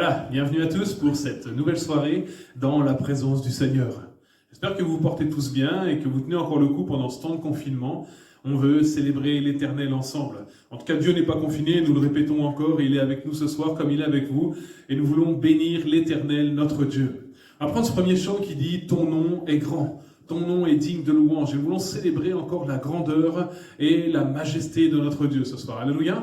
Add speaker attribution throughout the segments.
Speaker 1: Voilà, bienvenue à tous pour cette nouvelle soirée dans la présence du Seigneur. J'espère que vous vous portez tous bien et que vous tenez encore le coup pendant ce temps de confinement. On veut célébrer l'Éternel ensemble. En tout cas, Dieu n'est pas confiné, nous le répétons encore, il est avec nous ce soir comme il est avec vous, et nous voulons bénir l'Éternel, notre Dieu. On va prendre ce premier chant qui dit « Ton nom est grand ». Ton nom est digne de louange. Et nous voulons célébrer encore la grandeur et la majesté de notre Dieu ce soir. Alléluia.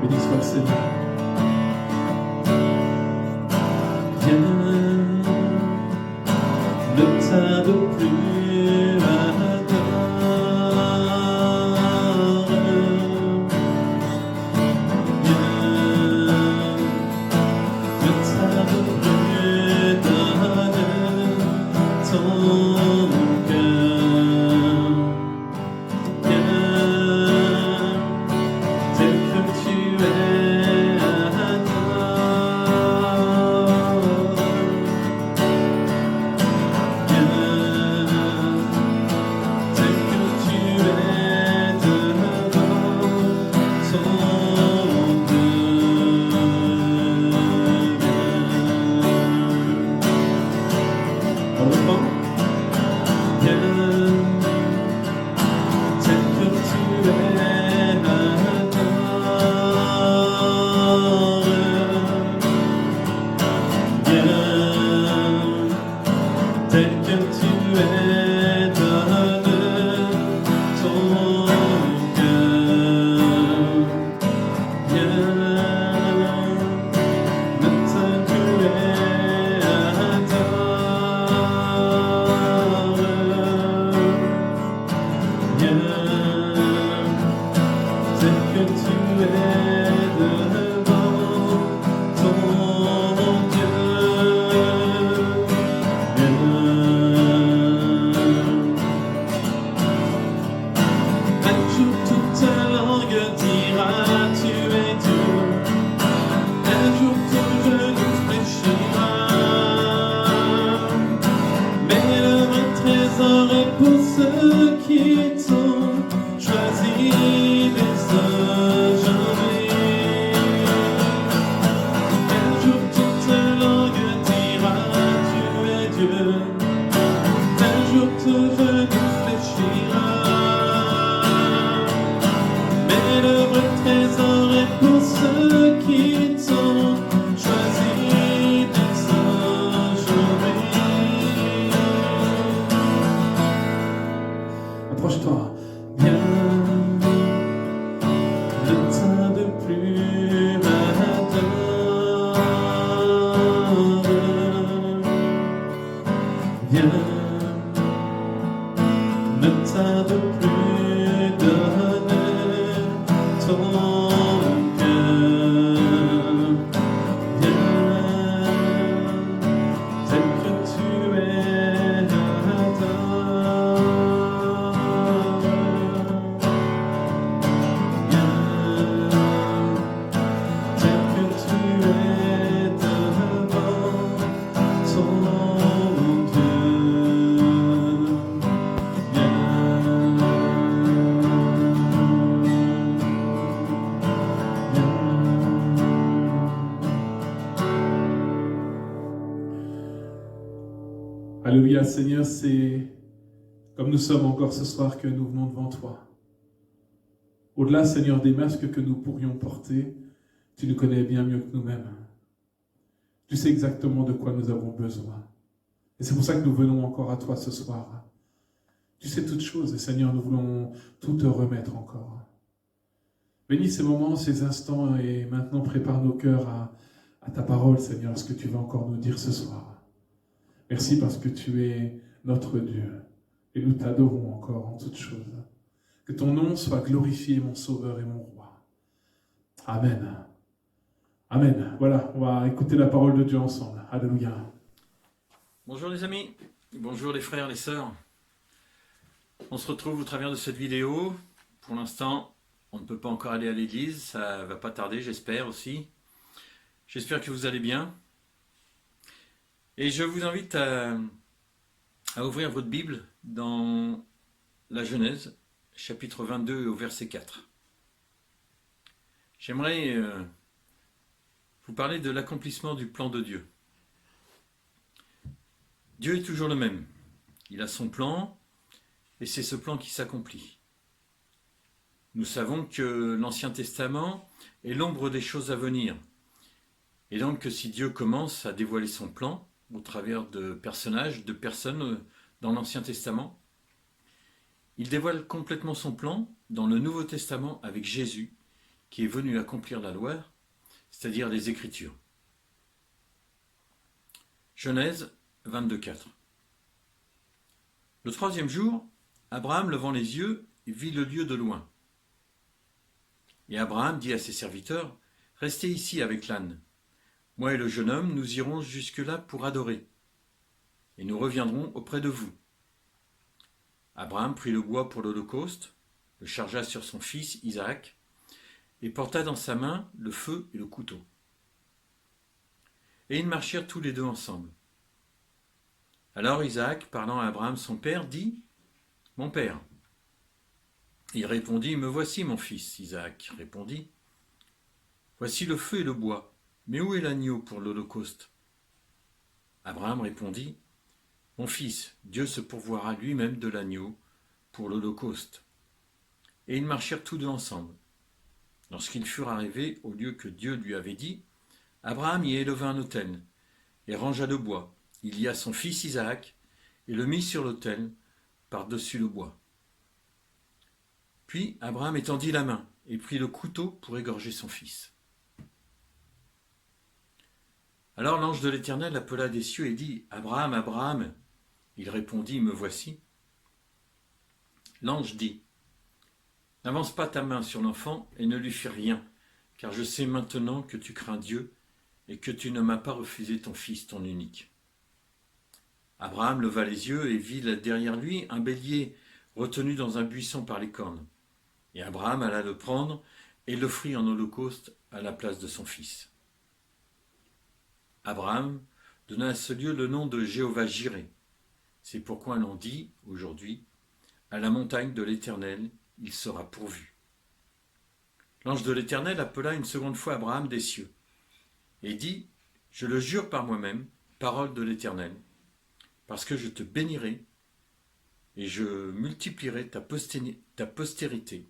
Speaker 1: Béni soit le Seigneur. Viens de plus Alléluia, Seigneur, c'est comme nous sommes encore ce soir que nous venons devant toi. Au-delà, Seigneur, des masques que nous pourrions porter, tu nous connais bien mieux que nous-mêmes. Tu sais exactement de quoi nous avons besoin. Et c'est pour ça que nous venons encore à toi ce soir. Tu sais toutes choses et Seigneur, nous voulons tout te remettre encore. Bénis ces moments, ces instants et maintenant prépare nos cœurs à ta parole, Seigneur, ce que tu vas encore nous dire ce soir. Merci parce que tu es notre Dieu et nous t'adorons encore en toutes choses. Que ton nom soit glorifié, mon Sauveur et mon Roi. Amen. Amen. Voilà, on va écouter la parole de Dieu ensemble. Alléluia.
Speaker 2: Bonjour les amis, bonjour les frères, les sœurs. On se retrouve au travers de cette vidéo. Pour l'instant, on ne peut pas encore aller à l'église, ça va pas tarder, j'espère aussi. J'espère que vous allez bien. Et je vous invite à ouvrir votre Bible dans la Genèse, chapitre 22 au verset 4. J'aimerais vous parler de l'accomplissement du plan de Dieu. Dieu est toujours le même. Il a son plan et c'est ce plan qui s'accomplit. Nous savons que l'Ancien Testament est l'ombre des choses à venir. Et donc que si Dieu commence à dévoiler son plan au travers de personnages, de personnes dans l'Ancien Testament, il dévoile complètement son plan dans le Nouveau Testament avec Jésus, qui est venu accomplir la loi, c'est-à-dire les Écritures. Genèse 22, 4. Le troisième jour, Abraham, levant les yeux, vit le lieu de loin. Et Abraham dit à ses serviteurs, « Restez ici avec l'âne. Moi et le jeune homme, nous irons jusque-là pour adorer, et nous reviendrons auprès de vous. » Abraham prit le bois pour l'holocauste, le chargea sur son fils Isaac, et porta dans sa main le feu et le couteau. Et ils marchèrent tous les deux ensemble. Alors Isaac, parlant à Abraham son père, dit, « Mon père. » Il répondit, « Me voici, mon fils. » Isaac répondit, « Voici le feu et le bois, mais où est l'agneau pour l'holocauste » Abraham répondit, « Mon fils, Dieu se pourvoira lui-même de l'agneau pour l'holocauste. » Et ils marchèrent tous deux ensemble. Lorsqu'ils furent arrivés au lieu que Dieu lui avait dit, Abraham y éleva un autel, et rangea le bois. Il lia son fils Isaac, et le mit sur l'autel, par-dessus le bois. Puis Abraham étendit la main, et prit le couteau pour égorger son fils. Alors l'ange de l'Éternel appela des cieux et dit, « Abraham, Abraham !» Il répondit, « Me voici. » L'ange dit, « N'avance pas ta main sur l'enfant et ne lui fais rien, car je sais maintenant que tu crains Dieu et que tu ne m'as pas refusé ton fils, ton unique. » Abraham leva les yeux et vit derrière lui un bélier retenu dans un buisson par les cornes. Et Abraham alla le prendre et l'offrit en holocauste à la place de son fils. Abraham donna à ce lieu le nom de Jéhovah-Jireh. C'est pourquoi l'on dit aujourd'hui, à la montagne de l'Éternel, il sera pourvu. L'ange de l'Éternel appela une seconde fois Abraham des cieux et dit, je le jure par moi-même, parole de l'Éternel, parce que je te bénirai et je multiplierai ta postérité,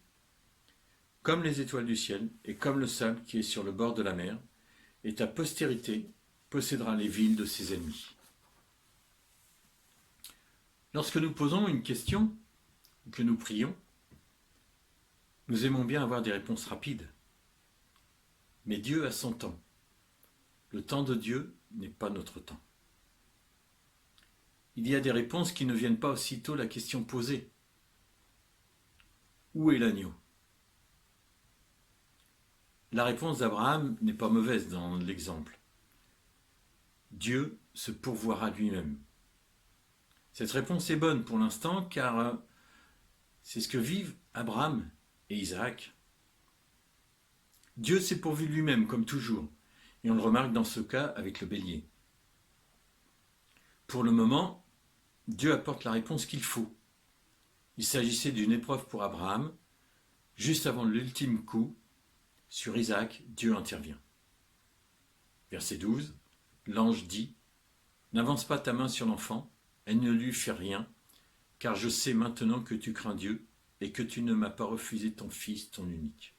Speaker 2: comme les étoiles du ciel et comme le sable qui est sur le bord de la mer, et ta postérité possédera les villes de ses ennemis. Lorsque nous posons une question, ou que nous prions, nous aimons bien avoir des réponses rapides. Mais Dieu a son temps. Le temps de Dieu n'est pas notre temps. Il y a des réponses qui ne viennent pas aussitôt la question posée. Où est l'agneau ? La réponse d'Abraham n'est pas mauvaise dans l'exemple. Dieu se pourvoira lui-même. Cette réponse est bonne pour l'instant car c'est ce que vivent Abraham et Isaac. Dieu s'est pourvu lui-même comme toujours et on le remarque dans ce cas avec le bélier. Pour le moment, Dieu apporte la réponse qu'il faut. Il s'agissait d'une épreuve pour Abraham. Juste avant l'ultime coup, sur Isaac, Dieu intervient. Verset 12, l'ange dit, « N'avance pas ta main sur l'enfant, et ne lui fais rien, car je sais maintenant que tu crains Dieu et que tu ne m'as pas refusé ton fils, ton unique. »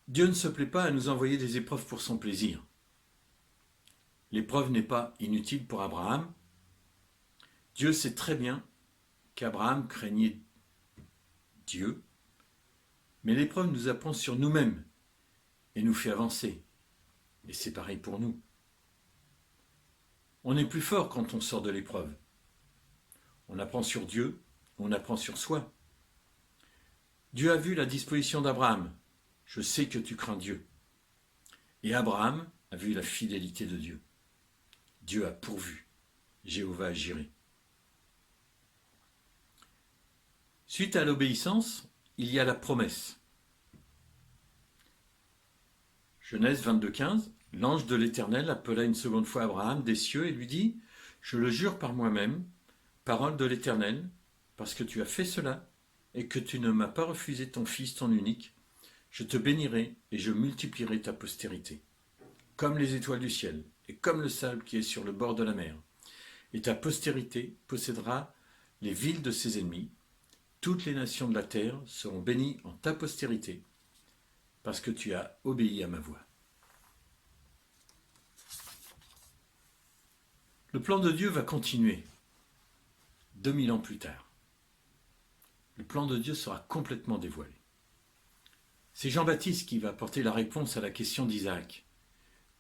Speaker 2: Dieu ne se plaît pas à nous envoyer des épreuves pour son plaisir. L'épreuve n'est pas inutile pour Abraham. Dieu sait très bien qu'Abraham craignait Dieu, mais l'épreuve nous apprend sur nous-mêmes et nous fait avancer. Et c'est pareil pour nous. On est plus fort quand on sort de l'épreuve. On apprend sur Dieu, on apprend sur soi. Dieu a vu la disposition d'Abraham. Je sais que tu crains Dieu. Et Abraham a vu la fidélité de Dieu. Dieu a pourvu. Jéhovah-Jireh. Suite à l'obéissance, il y a la promesse. Genèse 22:15, l'ange de l'Éternel appela une seconde fois Abraham des cieux et lui dit, « Je le jure par moi-même, parole de l'Éternel, parce que tu as fait cela et que tu ne m'as pas refusé ton fils, ton unique, je te bénirai et je multiplierai ta postérité, comme les étoiles du ciel et comme le sable qui est sur le bord de la mer. Et ta postérité possédera les villes de ses ennemis. Toutes les nations de la terre seront bénies en ta postérité, parce que tu as obéi à ma voix. » Le plan de Dieu va continuer 2000 ans plus tard. Le plan de Dieu sera complètement dévoilé. C'est Jean-Baptiste qui va apporter la réponse à la question d'Isaac.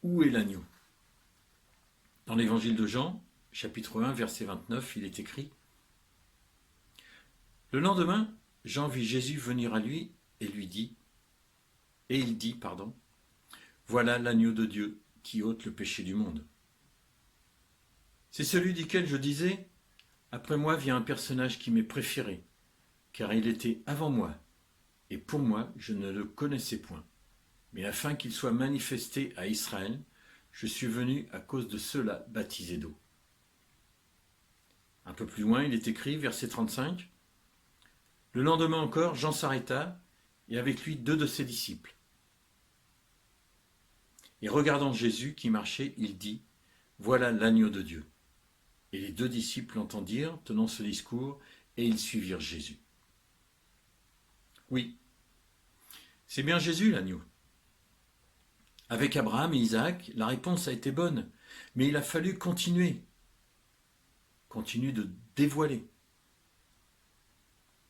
Speaker 2: Où est l'agneau ? Dans l'évangile de Jean, chapitre 1, verset 29, il est écrit « Le lendemain, Jean vit Jésus venir à lui et il dit, voilà l'agneau de Dieu qui ôte le péché du monde. C'est celui duquel je disais, après moi vient un personnage qui m'est préféré, car il était avant moi, et pour moi je ne le connaissais point. Mais afin qu'il soit manifesté à Israël, je suis venu à cause de ceux-là baptisés d'eau. » Un peu plus loin, il est écrit, verset 35, « Le lendemain encore, Jean s'arrêta, et avec lui 2 de ses disciples. Et regardant Jésus qui marchait, il dit, « Voilà l'agneau de Dieu. » Et les 2 disciples l'entendirent, tenant ce discours, et ils suivirent Jésus. Oui, c'est bien Jésus l'agneau. Avec Abraham et Isaac, la réponse a été bonne, mais il a fallu continuer de dévoiler.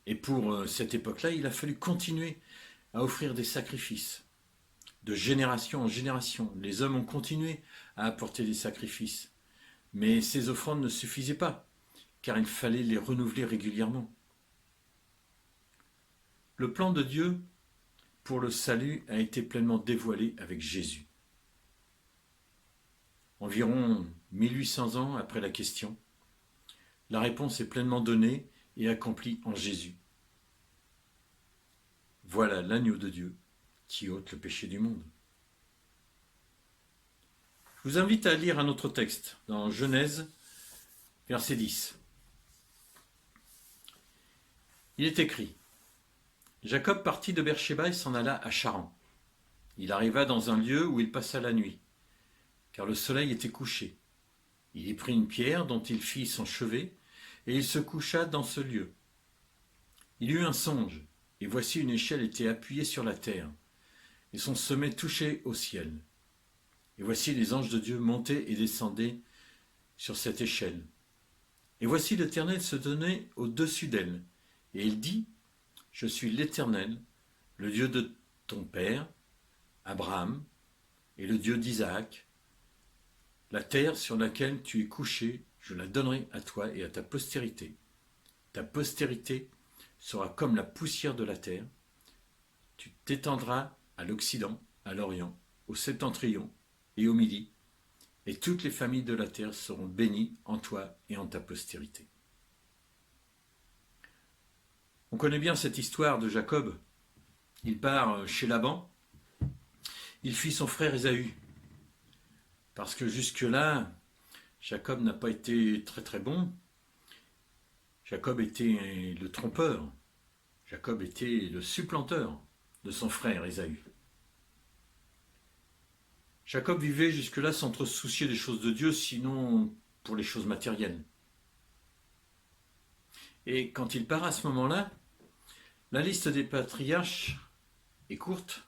Speaker 2: Et pour cette époque-là, il a fallu continuer à offrir des sacrifices. De génération en génération, les hommes ont continué à apporter des sacrifices. Mais ces offrandes ne suffisaient pas, car il fallait les renouveler régulièrement. Le plan de Dieu pour le salut a été pleinement dévoilé avec Jésus. Environ 1800 ans après la question, la réponse est pleinement donnée et accomplie en Jésus. Voilà l'agneau de Dieu qui ôte le péché du monde. Je vous invite à lire un autre texte dans Genèse, verset 10. Il est écrit « Jacob partit de Beer-shéba et s'en alla à Charan. Il arriva dans un lieu où il passa la nuit, car le soleil était couché. Il y prit une pierre dont il fit son chevet, et il se coucha dans ce lieu. Il eut un songe, et voici une échelle était appuyée sur la terre, et son sommet touchait au ciel. Et voici les anges de Dieu montaient et descendaient sur cette échelle. Et voici l'Éternel se tenait au-dessus d'elle, et il dit, « Je suis l'Éternel, le Dieu de ton père, Abraham, et le Dieu d'Isaac. La terre sur laquelle tu es couché, je la donnerai à toi et à ta postérité. Ta postérité sera comme la poussière de la terre. Tu t'étendras à l'Occident, à l'Orient, au Septentrion et au Midi, et toutes les familles de la terre seront bénies en toi et en ta postérité. » On connaît bien cette histoire de Jacob. Il part chez Laban. Il fuit son frère Ésaü. Parce que jusque-là, Jacob n'a pas été très très bon. Jacob était le trompeur. Jacob était le supplanteur de son frère Ésaü. Jacob vivait jusque-là sans trop se soucier des choses de Dieu, sinon pour les choses matérielles. Et quand il part à ce moment-là, la liste des patriarches est courte.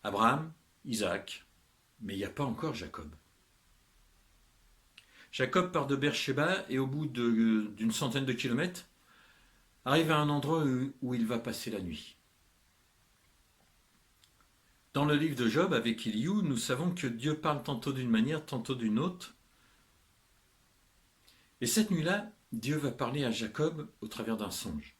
Speaker 2: Abraham, Isaac, mais il n'y a pas encore Jacob. Jacob part de Beer-shéba et au bout d'une centaine de kilomètres, arrive à un endroit où il va passer la nuit. Dans le livre de Job, avec Elihu, nous savons que Dieu parle tantôt d'une manière, tantôt d'une autre. Et cette nuit-là, Dieu va parler à Jacob au travers d'un songe.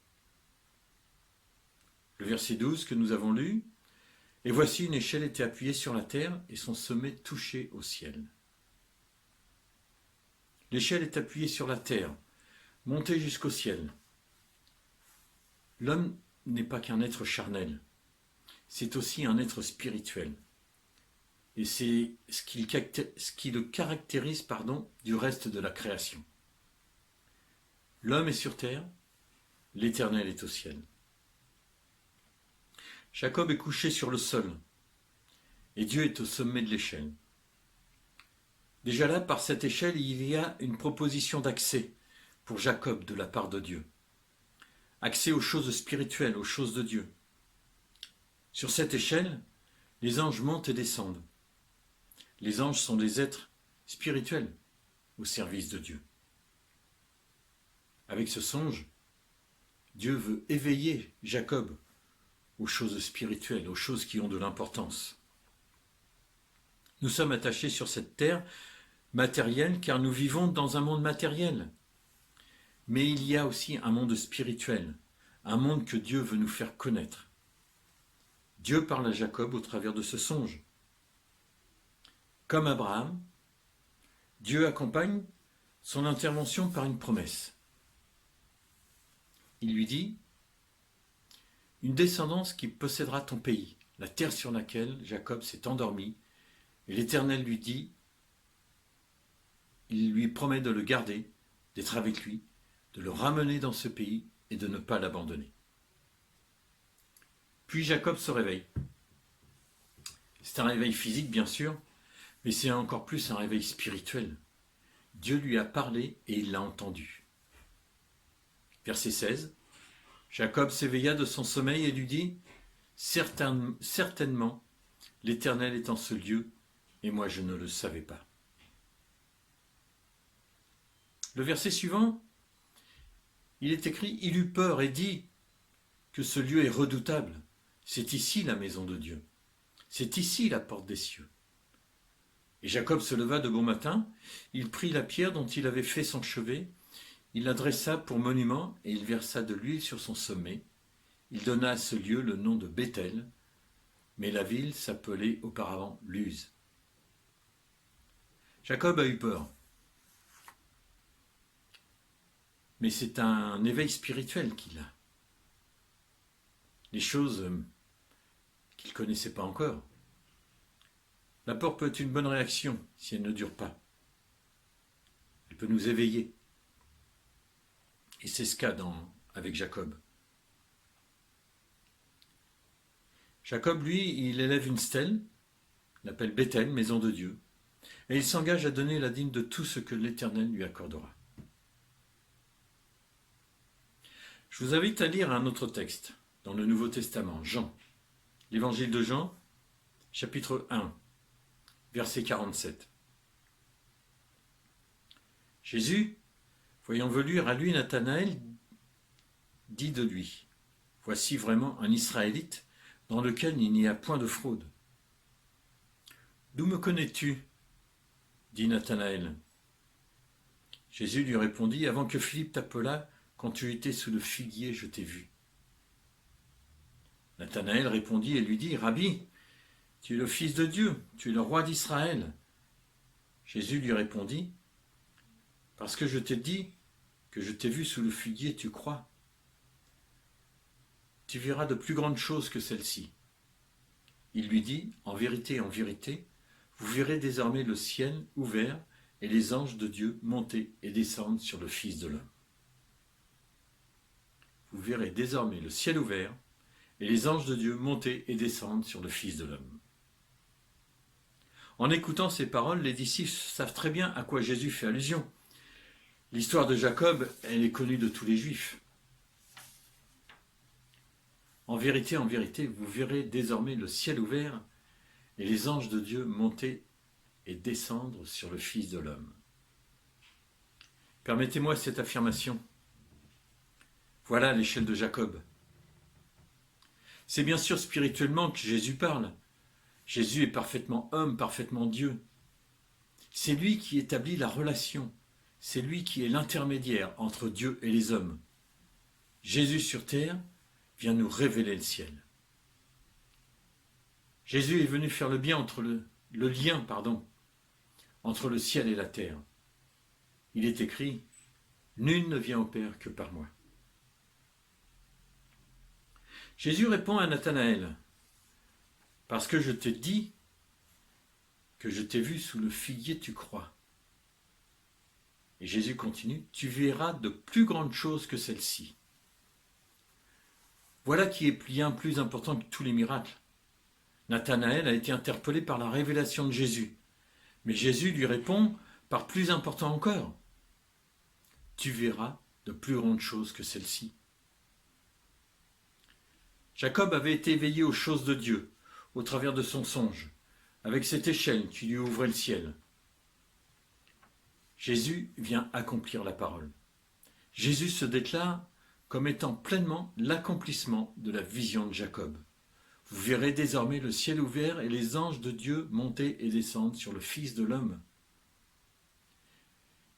Speaker 2: Le verset 12 que nous avons lu, « Et voici une échelle était appuyée sur la terre et son sommet touchait au ciel. » L'échelle est appuyée sur la terre, montée jusqu'au ciel. L'homme n'est pas qu'un être charnel, c'est aussi un être spirituel. Et c'est ce qui le caractérise du reste de la création. L'homme est sur terre, l'Éternel est au ciel. Jacob est couché sur le sol, et Dieu est au sommet de l'échelle. Déjà là, par cette échelle, il y a une proposition d'accès pour Jacob de la part de Dieu. Accès aux choses spirituelles, aux choses de Dieu. Sur cette échelle, les anges montent et descendent. Les anges sont des êtres spirituels au service de Dieu. Avec ce songe, Dieu veut éveiller Jacob aux choses spirituelles, aux choses qui ont de l'importance. Nous sommes attachés sur cette terre, matériel, car nous vivons dans un monde matériel. Mais il y a aussi un monde spirituel, un monde que Dieu veut nous faire connaître. Dieu parle à Jacob au travers de ce songe. Comme Abraham, Dieu accompagne son intervention par une promesse. Il lui dit « Une descendance qui possédera ton pays, la terre sur laquelle Jacob s'est endormi. » Et l'Éternel lui dit, il lui promet de le garder, d'être avec lui, de le ramener dans ce pays et de ne pas l'abandonner. Puis Jacob se réveille. C'est un réveil physique, bien sûr, mais c'est encore plus un réveil spirituel. Dieu lui a parlé et il l'a entendu. Verset 16. Jacob s'éveilla de son sommeil et lui dit, certainement, l'Éternel est en ce lieu, et moi je ne le savais pas. Le verset suivant, il est écrit, il eut peur et dit que ce lieu est redoutable. C'est ici la maison de Dieu. C'est ici la porte des cieux. Et Jacob se leva de bon matin, il prit la pierre dont il avait fait son chevet, il la dressa pour monument et il versa de l'huile sur son sommet. Il donna à ce lieu le nom de Béthel, mais la ville s'appelait auparavant Luz. Jacob a eu peur. Mais c'est un éveil spirituel qu'il a. Les choses qu'il ne connaissait pas encore. La peur peut être une bonne réaction si elle ne dure pas. Elle peut nous éveiller. Et c'est ce qu'a avec Jacob. Jacob, lui, il élève une stèle, l'appelle Béthel, maison de Dieu, et il s'engage à donner la dîme de tout ce que l'Éternel lui accordera. Je vous invite à lire un autre texte dans le Nouveau Testament, Jean, l'évangile de Jean, chapitre 1, verset 47. Jésus, voyant venir à lui Nathanaël, dit de lui, « Voici vraiment un Israélite dans lequel il n'y a point de fraude. » « D'où me connais-tu » dit Nathanaël. Jésus lui répondit, « Avant que Philippe t'appelât, quand tu étais sous le figuier, je t'ai vu. » Nathanaël répondit et lui dit, « Rabbi, tu es le Fils de Dieu, tu es le roi d'Israël. » Jésus lui répondit, « Parce que je t'ai dit que je t'ai vu sous le figuier, tu crois. Tu verras de plus grandes choses que celles-ci. » Il lui dit, « En vérité, vous verrez désormais le ciel ouvert et les anges de Dieu monter et descendre sur le Fils de l'homme. » Vous verrez désormais le ciel ouvert et les anges de Dieu monter et descendre sur le Fils de l'homme. En écoutant ces paroles, les disciples savent très bien à quoi Jésus fait allusion. L'histoire de Jacob, elle est connue de tous les Juifs. En vérité, vous verrez désormais le ciel ouvert et les anges de Dieu monter et descendre sur le Fils de l'homme. Permettez-moi cette affirmation. Voilà l'échelle de Jacob. C'est bien sûr spirituellement que Jésus parle. Jésus est parfaitement homme, parfaitement Dieu. C'est lui qui établit la relation. C'est lui qui est l'intermédiaire entre Dieu et les hommes. Jésus sur terre vient nous révéler le ciel. Jésus est venu faire le bien entre le lien entre le ciel et la terre. Il est écrit, « Nul ne vient au Père que par moi. » Jésus répond à Nathanaël, « Parce que je te dis que je t'ai vu sous le figuier, tu crois. » Et Jésus continue, « Tu verras de plus grandes choses que celles-ci. » Voilà qui est bien plus important que tous les miracles. Nathanaël a été interpellé par la révélation de Jésus. Mais Jésus lui répond par plus important encore. Tu verras de plus grandes choses que celles-ci. Jacob avait été éveillé aux choses de Dieu, au travers de son songe, avec cette échelle qui lui ouvrait le ciel. Jésus vient accomplir la parole. Jésus se déclare comme étant pleinement l'accomplissement de la vision de Jacob. Vous verrez désormais le ciel ouvert et les anges de Dieu monter et descendre sur le Fils de l'homme.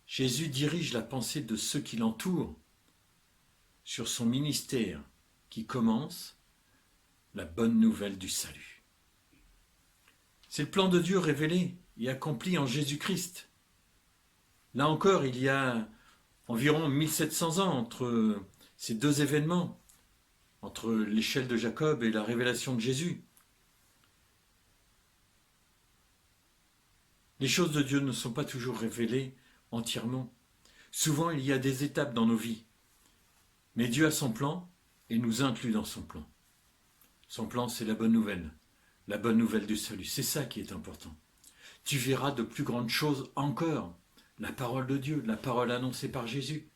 Speaker 2: Jésus dirige la pensée de ceux qui l'entourent sur son ministère qui commence, la bonne nouvelle du salut. C'est le plan de Dieu révélé et accompli en Jésus-Christ. Là encore, il y a environ 1700 ans entre ces deux événements, entre l'échelle de Jacob et la révélation de Jésus. Les choses de Dieu ne sont pas toujours révélées entièrement. Souvent, il y a des étapes dans nos vies. Mais Dieu a son plan et nous inclut dans son plan. Son plan, c'est la bonne nouvelle du salut. C'est ça qui est important. Tu verras de plus grandes choses encore. La parole de Dieu, la parole annoncée par Jésus,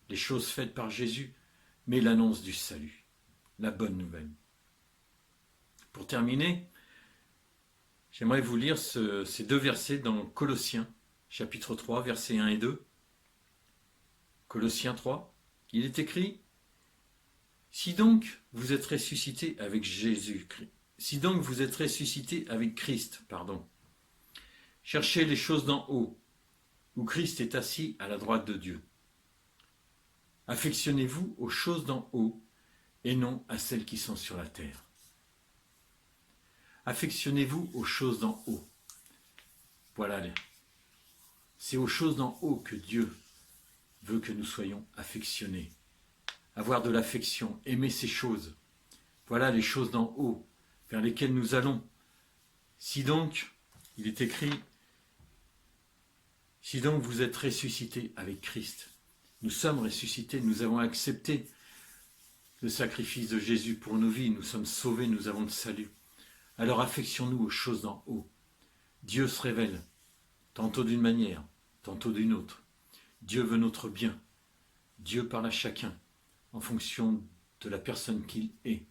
Speaker 2: les choses faites par Jésus, mais l'annonce du salut, la bonne nouvelle. Pour terminer, j'aimerais vous lire ces deux versets dans Colossiens, chapitre 3, versets 1 et 2. Colossiens 3, il est écrit « Si donc vous êtes ressuscités avec Christ, cherchez les choses d'en haut, où Christ est assis à la droite de Dieu. Affectionnez-vous aux choses d'en haut et non à celles qui sont sur la terre. » Affectionnez-vous aux choses d'en haut. Voilà, c'est aux choses d'en haut que Dieu veut que nous soyons affectionnés. Avoir de l'affection, aimer ces choses. Voilà les choses d'en haut vers lesquelles nous allons. Si donc, il est écrit, si donc vous êtes ressuscités avec Christ, nous sommes ressuscités, nous avons accepté le sacrifice de Jésus pour nos vies, nous sommes sauvés, nous avons le salut. Alors affectionnons-nous aux choses d'en haut. Dieu se révèle, tantôt d'une manière, tantôt d'une autre. Dieu veut notre bien. Dieu parle à chacun en fonction de la personne qu'il est.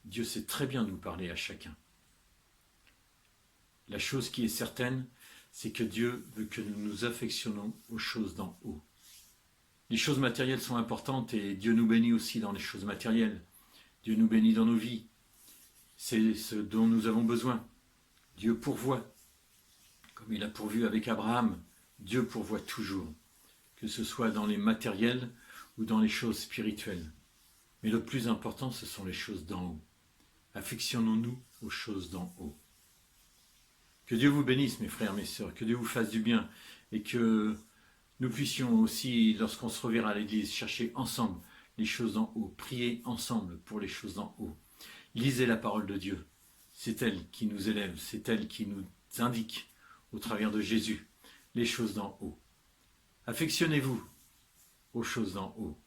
Speaker 2: Dieu sait très bien nous parler à chacun. La chose qui est certaine, c'est que Dieu veut que nous nous affectionnons aux choses d'en haut. Les choses matérielles sont importantes et Dieu nous bénit aussi dans les choses matérielles. Dieu nous bénit dans nos vies. C'est ce dont nous avons besoin. Dieu pourvoit. Comme il a pourvu avec Abraham, Dieu pourvoit toujours, que ce soit dans les matériels ou dans les choses spirituelles. Mais le plus important, ce sont les choses d'en haut. Affectionnons-nous aux choses d'en haut. Que Dieu vous bénisse, mes frères, mes sœurs, que Dieu vous fasse du bien et que nous puissions aussi, lorsqu'on se reverra à l'église, chercher ensemble les choses d'en haut, prier ensemble pour les choses d'en haut. Lisez la parole de Dieu. C'est elle qui nous élève, c'est elle qui nous indique, au travers de Jésus, les choses d'en haut. Affectionnez-vous aux choses d'en haut.